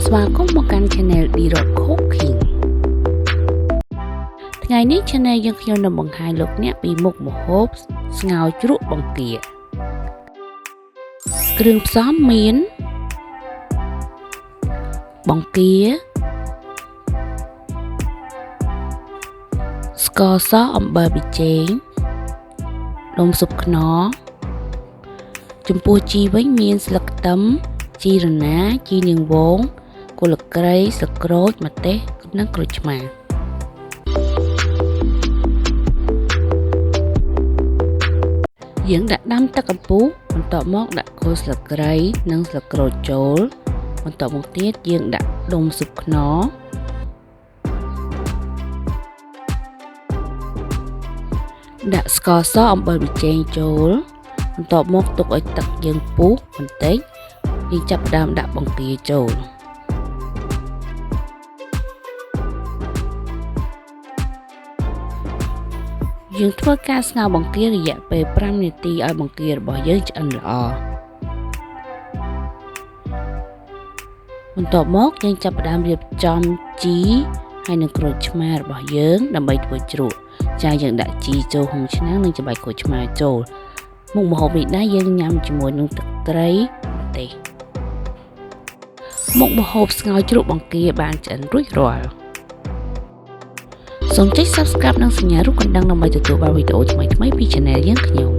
ស្វាគមន៍មកកាន់ Channel Dero Cooking ថ្ងៃនេះ Channel យើងខ្ញុំនឹងបង្ហាញលោកអ្នកពីមុខម្ហូបស្ងោរជ្រក់បង្គាគ្រឿងផ្សំមានបង្គាស្ករសអំបិលប៊ីចេងនំស៊ុបខ្នុរចំពោះជីវិញមានស្លឹកខ្ទឹមជីរណាជីនាងវងគល់ក្រៃស្លឹកក្រូចម្ទេសនិងក្រូចឆ្មាយើងដាក់ដាំទឹកអំពុះបន្ទាប់មកដាក់គល់ស្លឹកគ្រៃនិងស្លឹកក្រូចចូលបន្ទាប់មកទៀតយើងដាក់ដុំស៊ុបខ្នុរដាក់ស្ករសអំបិលប៊ីចេងចូលបន្ទាប់មកទុកឲ្យទឹកយើងពុះបន្តិចយើងចាប់ផ្ដើមដាក់បង្គាចូលយើងធ្វើការស្ងោរបង្គារយៈពេល5នាទីឲ្យបង្គារបស់យើងឆ្អិនល្អបន្ទាប់មកយើងចាប់ផ្ដើមរៀបចំជីហើយនឹងក្រូចឆ្មារបស់យើងដើម្បីធ្វើជ្រក់ចាយើងដាក់ជីចូលក្នុងឆ្នាំងនិងច្របាច់ក្រូចឆ្មាចូលមុខម្ហូបនេះដែរយើងញ៉ាំជាមួយនឹងទឹកត្រីទេមុខម្ហូបស្ងោរជ្រក់បង្គាបានឆ្អិនរួចរាល់សូមចុច Subscribe និងសញ្ញារូបកណ្ដឹងដើម្បីទទួលបានវីដេអូថ្មីៗពី Channel យើងខ្ញុំ